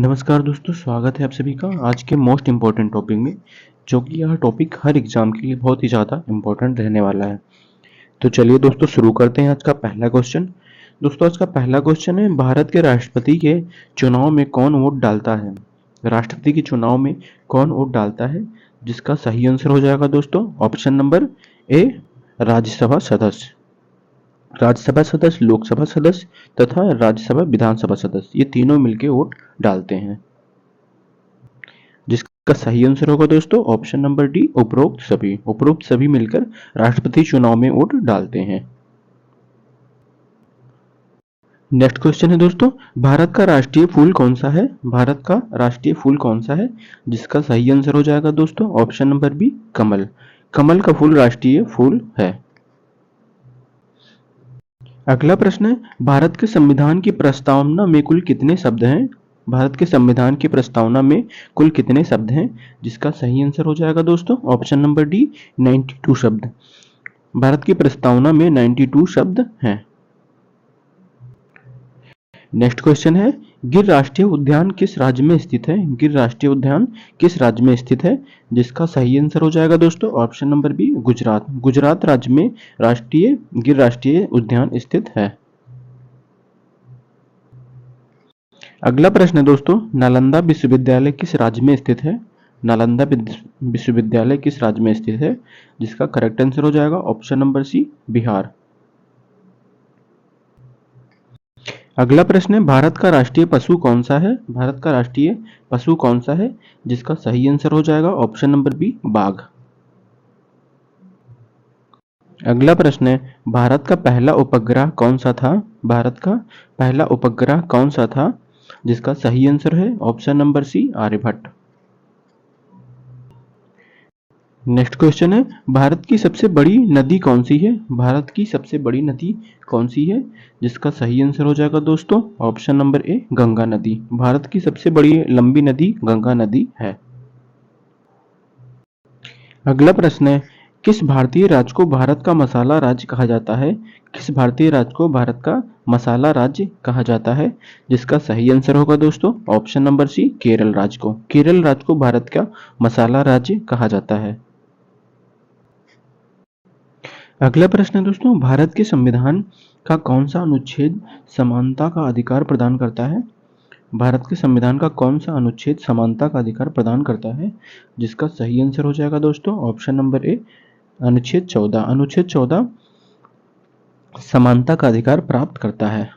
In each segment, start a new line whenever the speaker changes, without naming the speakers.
नमस्कार दोस्तों, स्वागत है आप सभी का आज के मोस्ट इम्पॉर्टेंट टॉपिक में, जो कि यह टॉपिक हर एग्जाम के लिए बहुत ही ज़्यादा इम्पोर्टेंट रहने वाला है। तो चलिए दोस्तों शुरू करते हैं आज का पहला क्वेश्चन। दोस्तों आज का पहला क्वेश्चन है, भारत के राष्ट्रपति के चुनाव में कौन वोट डालता है? राष्ट्रपति के चुनाव में कौन वोट डालता है? जिसका सही आंसर हो जाएगा दोस्तों ऑप्शन नंबर ए, राज्यसभा सदस्य। राज्यसभा सदस्य, लोकसभा सदस्य तथा राज्यसभा विधानसभा सदस्य, ये तीनों मिलकर वोट डालते हैं। जिसका सही आंसर होगा दोस्तों ऑप्शन नंबर डी, उपरोक्त सभी मिलकर राष्ट्रपति चुनाव में वोट डालते हैं। नेक्स्ट क्वेश्चन है दोस्तों, भारत का राष्ट्रीय फूल कौन सा है? भारत का राष्ट्रीय फूल कौन सा है? जिसका सही आंसर हो जाएगा दोस्तों ऑप्शन नंबर बी, कमल। कमल का फूल राष्ट्रीय फूल है। अगला प्रश्न है, भारत के संविधान की प्रस्तावना में कुल कितने शब्द हैं? भारत के संविधान की प्रस्तावना में कुल कितने शब्द हैं? जिसका सही आंसर हो जाएगा दोस्तों ऑप्शन नंबर डी, 92 शब्द। भारत की प्रस्तावना में 92 शब्द हैं। नेक्स्ट क्वेश्चन है, गिर राष्ट्रीय उद्यान किस राज्य में स्थित है? गिर राष्ट्रीय उद्यान किस राज्य में स्थित है? जिसका सही आंसर हो जाएगा दोस्तों option number B, Gujarat. Gujarat राज्य में गिर राष्ट्रीय उद्यान स्थित है। अगला प्रश्न है दोस्तों, नालंदा विश्वविद्यालय किस राज्य में स्थित है? नालंदा विश्वविद्यालय किस राज्य में स्थित है? जिसका करेक्ट आंसर हो जाएगा ऑप्शन नंबर सी, बिहार। अगला प्रश्न है, भारत का राष्ट्रीय पशु कौन सा है? भारत का राष्ट्रीय पशु कौन सा है? जिसका सही आंसर हो जाएगा ऑप्शन नंबर बी, बाघ। अगला प्रश्न है, भारत का पहला उपग्रह कौन सा था? भारत का पहला उपग्रह कौन सा था? जिसका सही आंसर है option number C, Aryabhata. Next question है, भारत की सबसे बड़ी नदी कौन सी है? भारत की सबसे बड़ी नदी कौन सी है? जिसका सही आंसर हो जाएगा दोस्तों ऑप्शन नंबर ए, गंगा नदी। भारत की सबसे बड़ी लंबी नदी गंगा नदी है। अगला प्रश्न है, किस भारतीय राज्य को भारत का मसाला राज्य कहा जाता है? किस भारतीय राज्य को भारत का मसाला राज्य कहा जाता है? जिसका सही आंसर होगा दोस्तों ऑप्शन नंबर सी, केरल राज्य को। केरल राज्य को भारत का मसाला राज्य कहा जाता है। अगला प्रश्न है दोस्तों, भारत के संविधान का कौन सा अनुच्छेद समानता का अधिकार प्रदान करता है? भारत के संविधान का कौन सा अनुच्छेद समानता का अधिकार प्रदान करता है? जिसका सही आंसर हो जाएगा दोस्तों ऑप्शन नंबर ए, अनुच्छेद 14। अनुच्छेद 14 समानता का अधिकार प्राप्त करता है।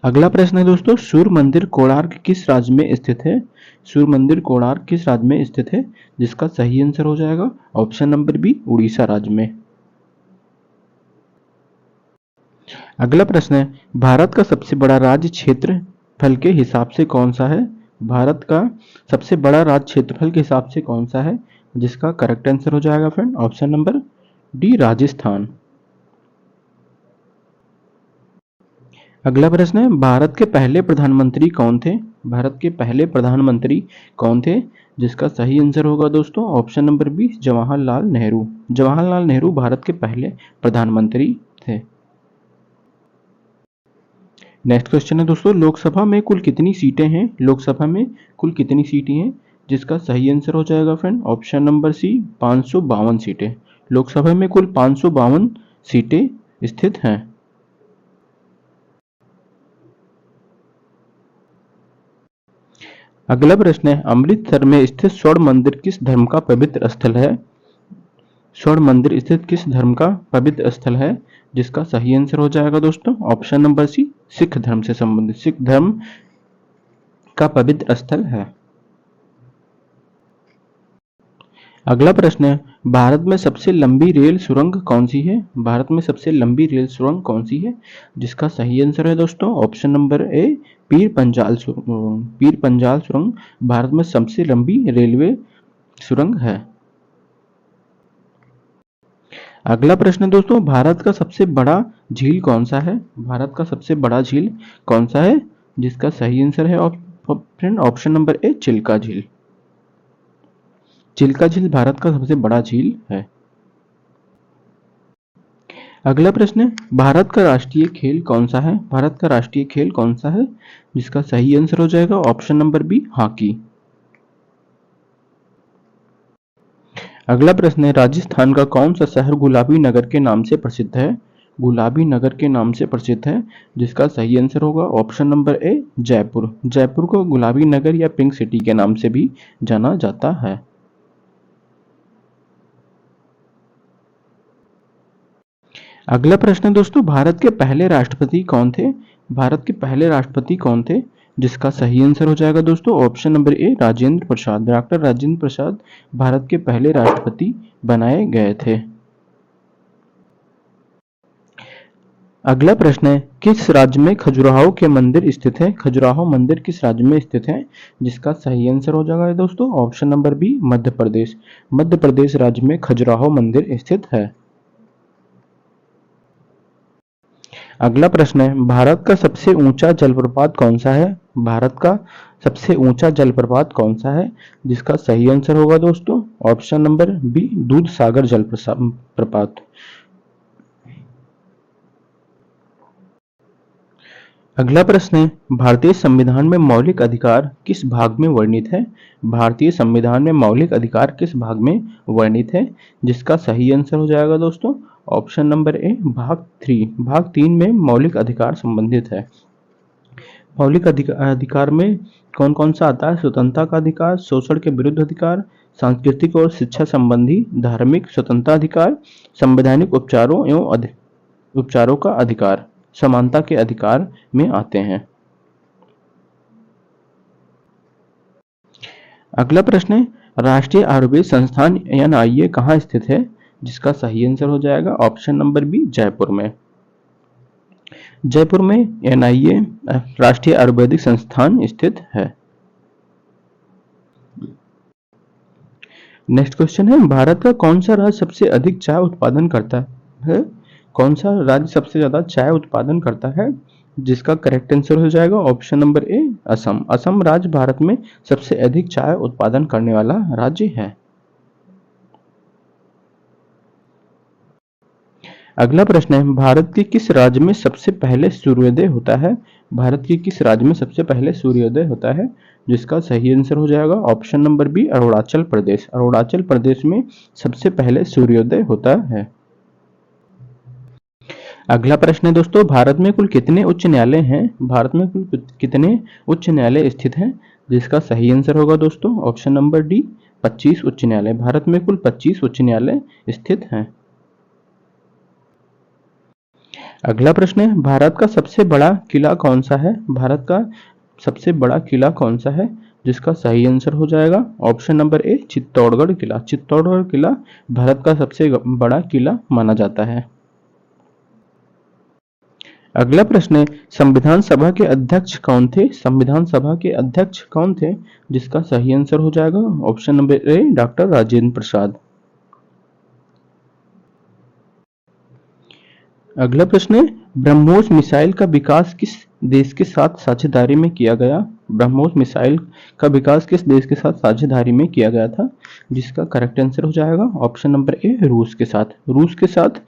अगला प्रश्न है दोस्तों, सूर्य मंदिर कोणार्क किस राज्य में स्थित है? सूर्य मंदिर कोणार्क किस राज्य में स्थित है? जिसका सही आंसर हो जाएगा ऑप्शन नंबर बी, उड़ीसा राज्य में। अगला प्रश्न है, भारत का सबसे बड़ा राज्य क्षेत्रफल के हिसाब से कौन सा है? भारत का सबसे बड़ा राज्य क्षेत्रफल के हिसाब से कौन सा है? जिसका करेक्ट आंसर हो जाएगा friend option number D, Rajasthan. अगला प्रश्न है, भारत के पहले प्रधानमंत्री कौन थे? भारत के पहले प्रधानमंत्री कौन थे? जिसका सही आंसर होगा दोस्तों option number B, Jawaharlal Nehru. Jawaharlal Nehru Bharat के पहले प्रधानमंत्री थे। नेक्स्ट क्वेश्चन है दोस्तों, लोकसभा में कुल कितनी सीटें हैं? लोकसभा में कुल कितनी सीटें हैं? जिसका सही आंसर हो जाएगा फ्रेंड ऑप्शन नंबर सी, 552 सीटें। लोकसभा में कुल 552 सीटें स्थित हैं। अगला प्रश्न है, अमृतसर में स्थित स्वर्ण मंदिर किस धर्म का पवित्र स्थल है? स्वर्ण मंदिर स्थित किस धर्म का पवित्र स्थल है? जिसका सही आंसर हो जाएगा दोस्तों ऑप्शन नंबर सी, सिख धर्म से संबंधित, सिख धर्म का पवित्र स्थल है। अगला प्रश्न है, भारत में सबसे लंबी रेल सुरंग कौन सी है? भारत में सबसे लंबी रेल सुरंग कौन सी है? जिसका सही आंसर है दोस्तों ऑप्शन नंबर ए, पीर पंजाल सुरंग। पीर पंजाल सुरंग भारत में सबसे लंबी रेलवे सुरंग है। अगला प्रश्न दोस्तों, भारत का सबसे बड़ा झील कौन सा है? भारत का सबसे बड़ा झील कौन सा है? जिसका सही आंसर है friend option number A, Chilka झील। चिल्का झील भारत का सबसे बड़ा झील है। अगला प्रश्न है, भारत का राष्ट्रीय खेल कौन सा है? भारत का राष्ट्रीय खेल कौन सा है? जिसका सही आंसर हो जाएगा ऑप्शन नंबर बी, हॉकी। अगला प्रश्न है, राजस्थान का कौन सा शहर गुलाबी नगर के नाम से प्रसिद्ध है? गुलाबी नगर के नाम से प्रसिद्ध है, जिसका सही आंसर होगा ऑप्शन नंबर ए, जयपुर। जयपुर को गुलाबी नगर या पिंक सिटी के नाम से भी जाना जाता है। अगला प्रश्न है दोस्तों, भारत के पहले राष्ट्रपति कौन थे? भारत के पहले राष्ट्रपति कौन थे? जिसका सही आंसर हो जाएगा दोस्तों option number A, Rajendra Prasad. Doctor Rajendra Prasad Bharat के पहले राष्ट्रपति बनाए गए थे। अगला प्रश्न है, किस राज्य में खजुराहो के मंदिर स्थित है? खजुराहो मंदिर किस राज्य में स्थित है? जिसका सही आंसर हो जाएगा दोस्तों option number B, Madhya Pradesh. Madhya Pradesh राज्य में खजुराहो मंदिर स्थित है। अगला प्रश्न है, भारत का सबसे ऊंचा जलप्रपात कौन सा है? भारत का सबसे ऊंचा जलप्रपात कौन सा है? जिसका सही आंसर होगा दोस्तों ऑप्शन नंबर बी, दूध सागर जलप्रपात। अगला प्रश्न है, भारतीय संविधान में मौलिक अधिकार किस भाग में वर्णित है? भारतीय संविधान में मौलिक अधिकार किस भाग में वर्णित है? जिसका सही आंसर हो जाएगा दोस्तों ऑप्शन नंबर ए, भाग 3। भाग 3 में मौलिक अधिकार संबंधित है। मौलिक अधिकार में कौन कौन सा आता है? स्वतंत्रता का अधिकार, शोषण के विरुद्ध अधिकार, सांस्कृतिक और शिक्षा संबंधी धार्मिक स्वतंत्रता अधिकार, संवैधानिक उपचारों एवं उपचारों का अधिकार, समानता के अधिकार में आते हैं। अगला प्रश्न है, राष्ट्रीय आयुर्वेद संस्थान एनआईए कहाँ स्थित है? जिसका सही आंसर हो जाएगा ऑप्शन नंबर बी, जयपुर में। जयपुर में एनआईए राष्ट्रीय आयुर्वेदिक संस्थान स्थित है। नेक्स्ट क्वेश्चन है, भारत का कौन सा राज्य सबसे अधिक चाय उत्पादन करता है? कौन सा राज्य सबसे ज्यादा चाय उत्पादन करता है? जिसका करेक्ट आंसर हो जाएगा ऑप्शन नंबर ए, असम। असम राज्य भारत में सबसे अधिक चाय उत्पादन करने वाला राज्य है। अगला प्रश्न है, भारत के किस राज्य में सबसे पहले सूर्योदय होता है? भारत के किस राज्य में सबसे पहले सूर्योदय होता है? जिसका सही आंसर हो जाएगा option number B, Arunachal Pradesh. Arunachal Pradesh में सबसे पहले सूर्योदय होता है। अगला प्रश्न है दोस्तों, भारत में कुल कितने उच्च न्यायालय हैं? भारत में कुल कितने उच्च न्यायालय स्थित हैं? जिसका सही आंसर होगा दोस्तों ऑप्शन नंबर डी, 25 उच्च न्यायालय। भारत में कुल 25 उच्च न्यायालय स्थित हैं। अगला प्रश्न है, भारत का सबसे बड़ा किला कौन सा है? भारत का सबसे बड़ा किला कौन सा है? जिसका सही आंसर हो जाएगा ऑप्शन नंबर ए, चित्तौड़गढ़ किला। चित्तौड़गढ़ किला भारत का सबसे बड़ा किला माना जाता है। अगला प्रश्न है, संविधान सभा के अध्यक्ष कौन थे? संविधान सभा के अध्यक्ष कौन थे? जिसका सही आंसर हो जाएगा option number A, doctor Rajendra Prasad. अगला प्रश्न है, ब्रह्मोस मिसाइल का विकास किस देश के साथ साझेदारी में किया गया? ब्रह्मोस मिसाइल का विकास किस देश के साथ साझेदारी में किया गया था? जिसका करेक्ट आंसर हो जाएगा ऑप्शन नंबर ए, रूस के साथ। रूस के साथ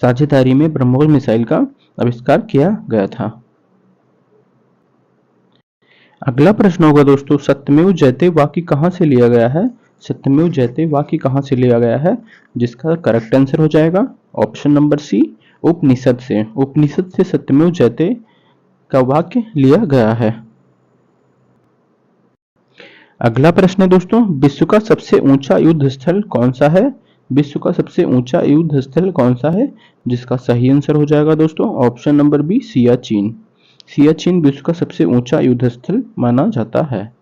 साझेदारी में ब्रह्मोस मिसाइल का आविष्कार किया गया था। अगला प्रश्न होगा दोस्तों, सत्यमेव जयते वाक्य कहाँ से लिया गया है? सत्यमेव जयते वाक्य कहाँ से लिया गया है? जिसका करेक्ट आंसर हो जाएगा ऑप्शन नंबर सी, उपनिषद से। उपनिषद से सत्यमेव जयते का वाक्य लिया गया है। अगला प्रश्न है दोस्तों, विश्व का सबसे ऊंचा युद्ध स्थल कौन सा है? विश्व का सबसे ऊंचा युद्ध स्थल कौन सा है? जिसका सही आंसर हो जाएगा दोस्तों option number B, Siachen. Siachen विश्व का सबसे ऊंचा युद्ध स्थल माना जाता है।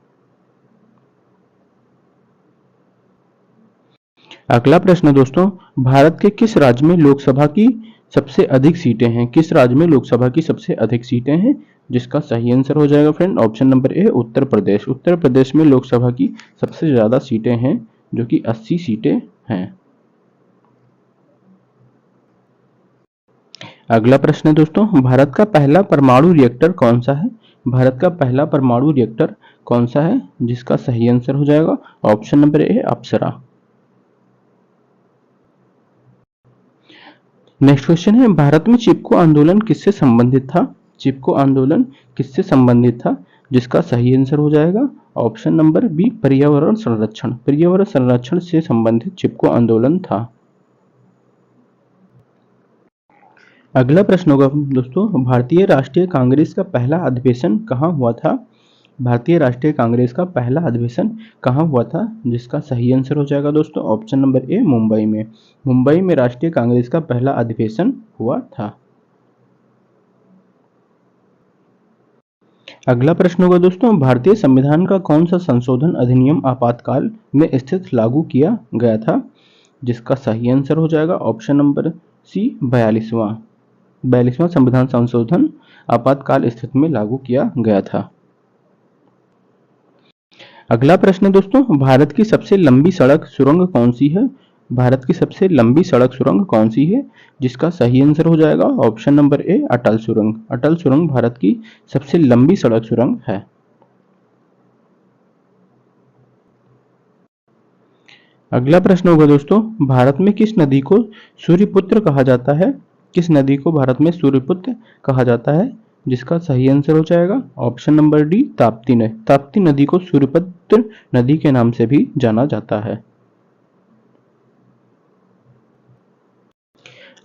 अगला प्रश्न दोस्तों, भारत के किस राज्य में लोकसभा की सबसे अधिक सीटें हैं? किस राज्य में लोकसभा की सबसे अधिक सीटें हैं? जिसका सही आंसर हो जाएगा फ्रेंड ऑप्शन नंबर ए, उत्तर प्रदेश। उत्तर प्रदेश में लोकसभा की सबसे ज्यादा सीटें हैं, जो कि 80 सीटें हैं। अगला प्रश्न है दोस्तों, भारत का पहला परमाणु रिएक्टर कौन सा है? भारत का पहला परमाणु रिएक्टर कौन सा है? जिसका सही आंसर हो जाएगा ऑप्शन नंबर ए, अप्सरा। नेक्स्ट क्वेश्चन है, भारत में चिपको आंदोलन किससे संबंधित था? चिपको आंदोलन किससे संबंधित था? जिसका सही आंसर हो जाएगा ऑप्शन नंबर बी, पर्यावरण संरक्षण। पर्यावरण संरक्षण से संबंधित चिपको आंदोलन था। अगला प्रश्न होगा दोस्तों, भारतीय राष्ट्रीय कांग्रेस का पहला अधिवेशन कहाँ हुआ था? भारतीय राष्ट्रीय कांग्रेस का पहला अधिवेशन कहाँ हुआ था? जिसका सही आंसर हो जाएगा दोस्तों ऑप्शन नंबर ए, मुंबई में। मुंबई में राष्ट्रीय कांग्रेस का पहला अधिवेशन हुआ था। अगला प्रश्न होगा दोस्तों, भारतीय संविधान का कौन सा संशोधन अधिनियम आपातकाल में स्थित लागू किया गया था? जिसका सही आंसर हो जाएगा ऑप्शन नंबर सी, 42वां संविधान संशोधन आपातकाल स्थिति में लागू किया गया था। अगला प्रश्न है दोस्तों, भारत की सबसे लंबी सड़क सुरंग कौन सी है? भारत की सबसे लंबी सड़क सुरंग कौन सी है? जिसका सही आंसर हो जाएगा ऑप्शन नंबर ए, अटल सुरंग। अटल सुरंग भारत की सबसे लंबी सड़क सुरंग है। अगला प्रश्न होगा दोस्तों, भारत में किस नदी को सूर्यपुत्र कहा जाता है? किस नदी को भारत में सूर्यपुत्र कहा जाता है? जिसका सही आंसर हो जाएगा ऑप्शन नंबर डी, ताप्ती नदी। ताप्ती नदी को सूर्यपुत्र नदी के नाम से भी जाना जाता है।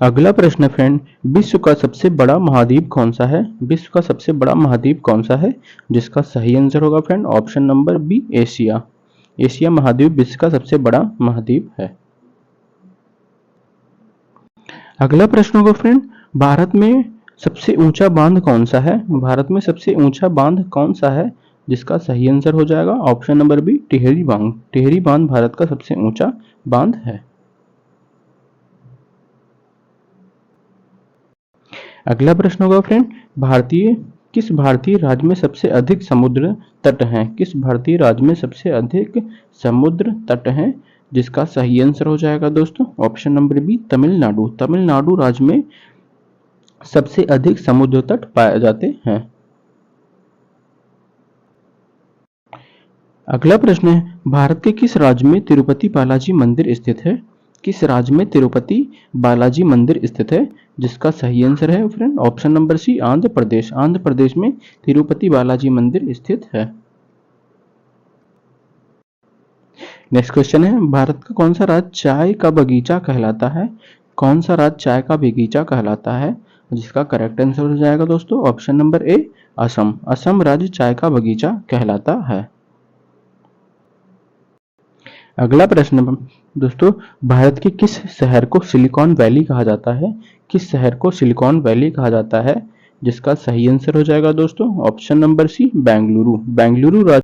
अगला प्रश्न फ्रेंड, विश्व का सबसे बड़ा महाद्वीप कौन सा है? विश्व का सबसे बड़ा महाद्वीप कौन सा है? जिसका सही आंसर होगा friend option number B, Asia. Asia महाद्वीप विश्व का सबसे बड़ा महाद्वीप है। अगला प्रश्न होगा फ्रेंड, भारत में सबसे ऊंचा बांध कौन सा है? भारत में सबसे ऊंचा बांध कौन सा है? जिसका सही आंसर हो जाएगा ऑप्शन नंबर बी, टिहरी बांध। टिहरी बांध भारत का सबसे ऊंचा बांध है। अगला प्रश्न होगा फ्रेंड, किस भारतीय राज्य में सबसे अधिक समुद्र तट हैं? किस भारतीय राज्य में सबसे अधिक समुद्र तट हैं? जिसका सही आंसर हो जाएगा दोस्तों option number B, Tamil Nadu. Tamil Nadu राज्य में सबसे अधिक समुद्र तट पाए जाते हैं। अगला प्रश्न है, भारत के किस राज्य में तिरुपति बालाजी मंदिर स्थित है? किस राज्य में तिरुपति बालाजी मंदिर स्थित है? जिसका सही आंसर है friend option number C, Andhra Pradesh. Andhra Pradesh में तिरुपति बालाजी मंदिर स्थित है। नेक्स्ट क्वेश्चन है, भारत का कौन सा राज्य चाय का बगीचा कहलाता है? कौन सा राज्य चाय का बगीचा कहलाता है? जिसका करेक्ट आंसर हो जाएगा दोस्तों ऑप्शन नंबर ए, असम। असम राज्य चाय का बगीचा कहलाता है। अगला प्रश्न दोस्तों, भारत के किस शहर को सिलिकॉन वैली कहा जाता है? किस शहर को सिलिकॉन वैली कहा जाता है? जिसका सही आंसर हो जाएगा दोस्तों option number C, Bengaluru. Bengaluru राज्य